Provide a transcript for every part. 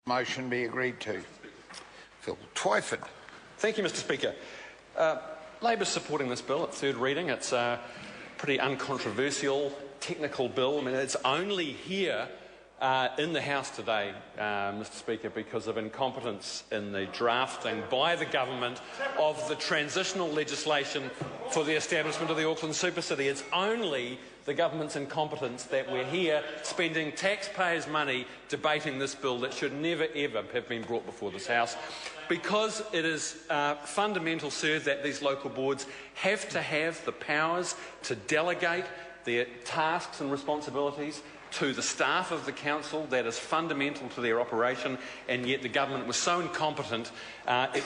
Motion be agreed to. Phil Twyford. Thank you, Mr Speaker. Labor's supporting this bill at third reading. It's a pretty uncontroversial, technical bill. I mean, it's only here in the House today, Mr Speaker, because of incompetence in the drafting by the government of the transitional legislation for the establishment of the Auckland Super City. It's only the government's incompetence that we're here spending taxpayers' money debating this bill that should never ever have been brought before this House, because it is fundamental, sir, that these local boards have to have the powers to delegate their tasks and responsibilities to the staff of the council. That is fundamental to their operation, and yet the government was so incompetent it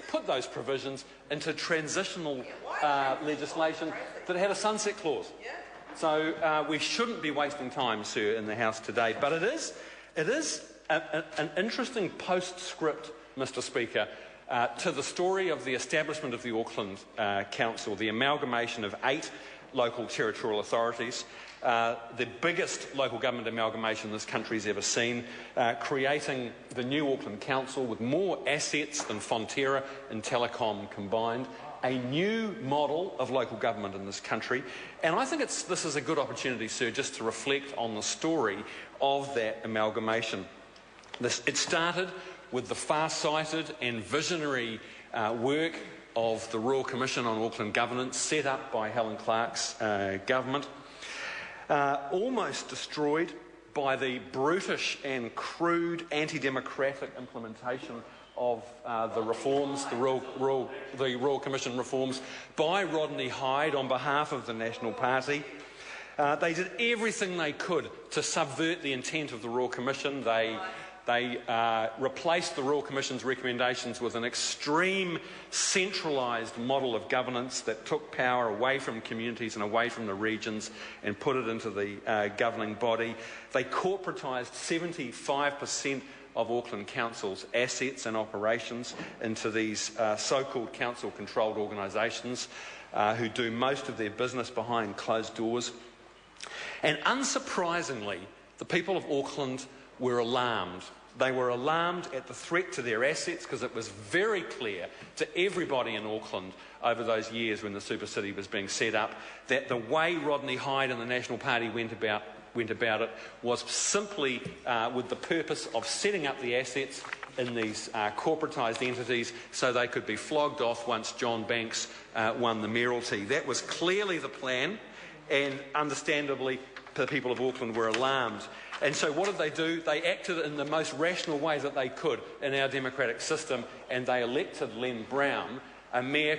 put those provisions into transitional legislation that had a sunset clause. So we shouldn't be wasting time, sir, in the House today. But it is an interesting postscript, Mr Speaker, to the story of the establishment of the Auckland Council, the amalgamation of 8 local territorial authorities, the biggest local government amalgamation this country's ever seen, creating the new Auckland Council with more assets than Fonterra and Telecom combined, a new model of local government in this country. And I think this is a good opportunity, sir, just to reflect on the story of that amalgamation. It started with the far-sighted and visionary work of the Royal Commission on Auckland Governance, set up by Helen Clark's government, almost destroyed by the brutish and crude anti-democratic implementation of the reforms, the Royal Commission reforms, by Rodney Hyde on behalf of the National Party. They did everything they could to subvert the intent of the Royal Commission. They replaced the Royal Commission's recommendations with an extreme centralised model of governance that took power away from communities and away from the regions and put it into the governing body. They corporatised 75% of Auckland Council's assets and operations into these so-called council-controlled organisations who do most of their business behind closed doors. And unsurprisingly, the people of Auckland were alarmed. They were alarmed at the threat to their assets, because it was very clear to everybody in Auckland over those years when the Super City was being set up that the way Rodney Hyde and the National Party went about it was simply with the purpose of setting up the assets in these corporatised entities so they could be flogged off once John Banks won the mayoralty. That was clearly the plan, and understandably the people of Auckland were alarmed. And so what did they do? They acted in the most rational way that they could in our democratic system, and they elected Len Brown, a mayor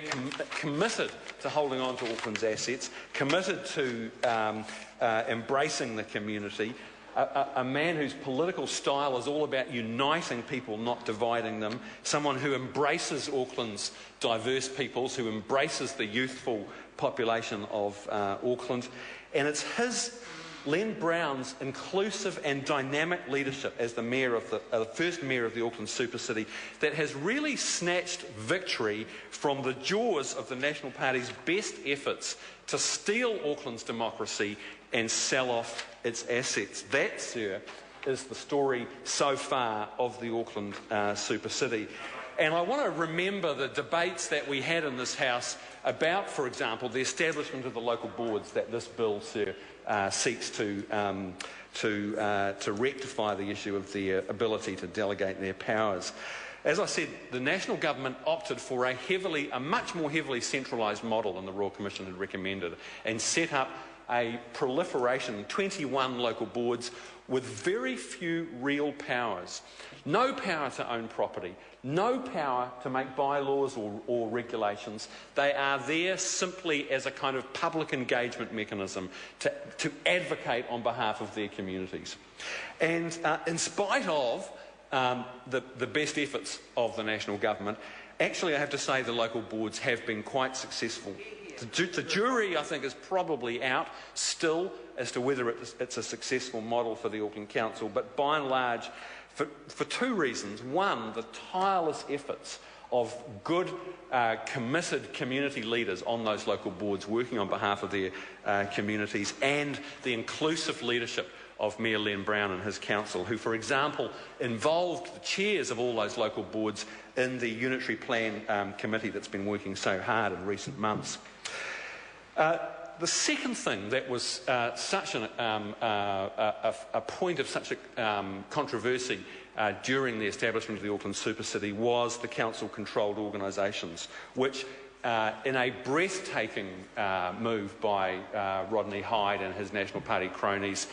committed to holding on to Auckland's assets, committed to embracing the community, a man whose political style is all about uniting people, not dividing them, someone who embraces Auckland's diverse peoples, who embraces the youthful population of Auckland. And it's Len Brown's inclusive and dynamic leadership as the mayor of the first mayor of the Auckland Super City that has really snatched victory from the jaws of the National Party's best efforts to steal Auckland's democracy and sell off its assets. That, sir, is the story so far of the Auckland Super City. And I want to remember the debates that we had in this House about, for example, the establishment of the local boards that this bill, sir, seeks to rectify the issue of the ability to delegate their powers. As I said, the national government opted for a much more heavily centralised model than the Royal Commission had recommended, and set up a proliferation, 21 local boards with very few real powers. No power to own property, no power to make bylaws or regulations. They are there simply as a kind of public engagement mechanism to advocate on behalf of their communities. And in spite of the best efforts of the national government, actually I have to say the local boards have been quite successful. The jury, I think, is probably out still as to whether it's a successful model for the Auckland Council, but by and large, for 2 reasons. One, the tireless efforts of good, committed community leaders on those local boards working on behalf of their communities, and the inclusive leadership of Mayor Len Brown and his council, who, for example, involved the chairs of all those local boards in the Unitary Plan Committee that's been working so hard in recent months. The second thing that was such a point of such a controversy during the establishment of the Auckland Super City was the council-controlled organisations, which, in a breathtaking move by Rodney Hyde and his National Party cronies,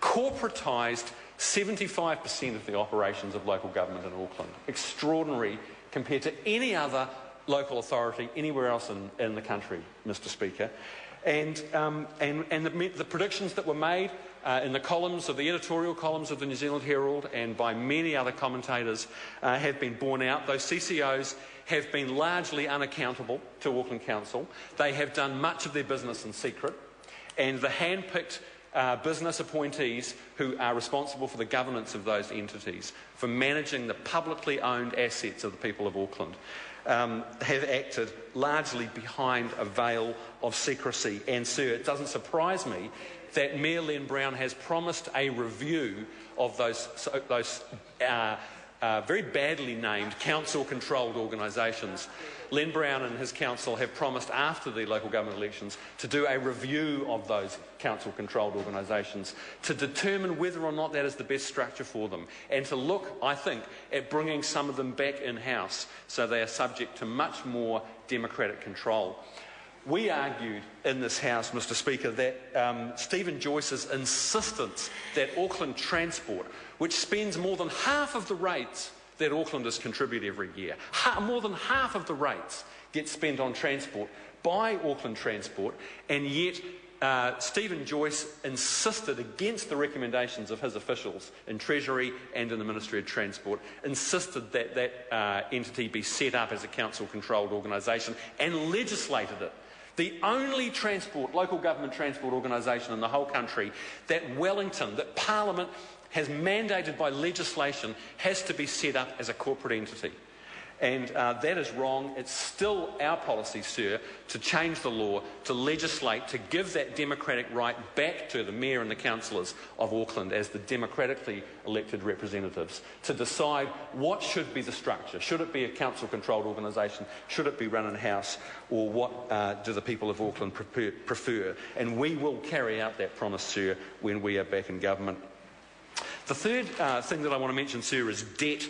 corporatised 75% of the operations of local government in Auckland. Extraordinary compared to any other local authority anywhere else in the country, Mr. Speaker. And the predictions that were made in the columns of the editorial columns of the New Zealand Herald and by many other commentators have been borne out. Those CCOs have been largely unaccountable to Auckland Council. They have done much of their business in secret, and the hand-picked business appointees who are responsible for the governance of those entities, for managing the publicly owned assets of the people of Auckland, have acted largely behind a veil of secrecy. And, sir, it doesn't surprise me that Mayor Len Brown has promised a review of those very badly named council-controlled organisations. Len Brown and his council have promised after the local government elections to do a review of those council-controlled organisations to determine whether or not that is the best structure for them, and to look, I think, at bringing some of them back in-house so they are subject to much more democratic control. We argued in this House, Mr. Speaker, that Stephen Joyce's insistence that Auckland Transport, which spends more than half of the rates that Aucklanders contribute every year, more than half of the rates get spent on transport by Auckland Transport, and yet Stephen Joyce insisted, against the recommendations of his officials in Treasury and in the Ministry of Transport, insisted that that entity be set up as a council-controlled organisation and legislated it. The only local government transport organisation in the whole country that Parliament has mandated by legislation has to be set up as a corporate entity. And that is wrong. It's still our policy, sir, to change the law, to legislate, to give that democratic right back to the Mayor and the councillors of Auckland as the democratically elected representatives, to decide what should be the structure. Should it be a council-controlled organisation? Should it be run in-house? Or what do the people of Auckland prefer? And we will carry out that promise, sir, when we are back in government. The third thing that I want to mention, sir, is debt.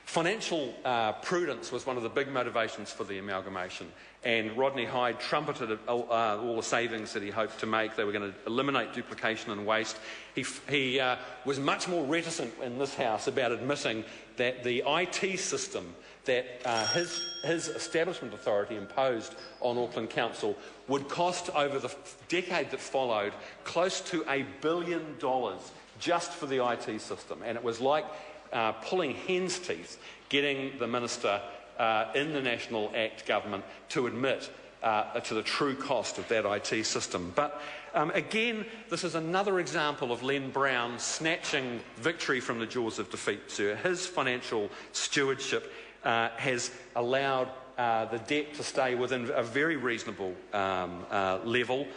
Financial prudence was one of the big motivations for the amalgamation, and Rodney Hyde trumpeted all the savings that he hoped to make. They were going to eliminate duplication and waste. He was much more reticent in this House about admitting that the IT system that his establishment authority imposed on Auckland Council would cost, over the decade that followed, close to $1 billion just for the IT system. And it was like pulling hen's teeth, getting the minister in the National Act government to admit to the true cost of that IT system. But again, this is another example of Len Brown snatching victory from the jaws of defeat, sir. His financial stewardship has allowed the debt to stay within a very reasonable level,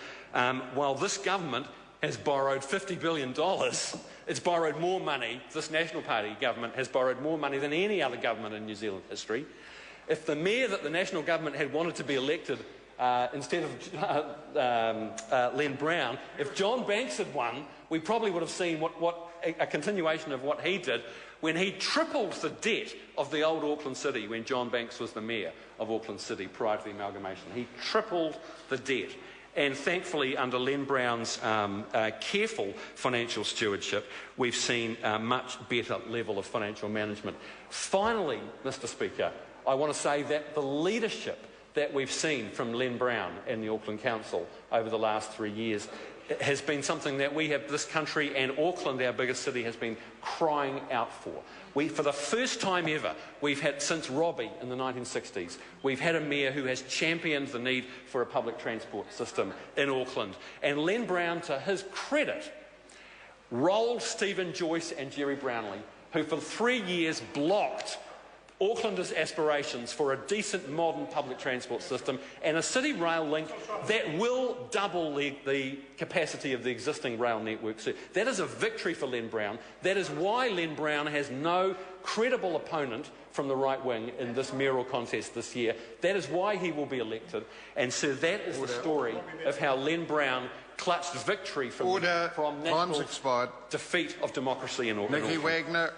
while this government has borrowed $50 billion. It's borrowed more money. This National Party government has borrowed more money than any other government in New Zealand history. If the mayor that the national government had wanted to be elected instead of Len Brown, if John Banks had won, we probably would have seen a continuation of what he did when he tripled the debt of the old Auckland City when John Banks was the mayor of Auckland City prior to the amalgamation. He tripled the debt. And thankfully, under Len Brown's careful financial stewardship, we've seen a much better level of financial management. Finally, Mr. Speaker, I want to say that the leadership that we've seen from Len Brown and the Auckland Council over the last 3 years has been something that this country and Auckland, our biggest city, has been crying out for. For the first time ever, we've had, since Robbie in the 1960s, we've had a mayor who has championed the need for a public transport system in Auckland. And Len Brown, to his credit, rolled Stephen Joyce and Jerry Brownlee, who for 3 years blocked Aucklanders' aspirations for a decent modern public transport system and a city rail link that will double the capacity of the existing rail network. So that is a victory for Len Brown. That is why Len Brown has no credible opponent from the right wing in this mayoral contest this year. That is why he will be elected. And so that is the story of how Len Brown clutched victory from national defeat of democracy in Auckland. Nikki Wagner.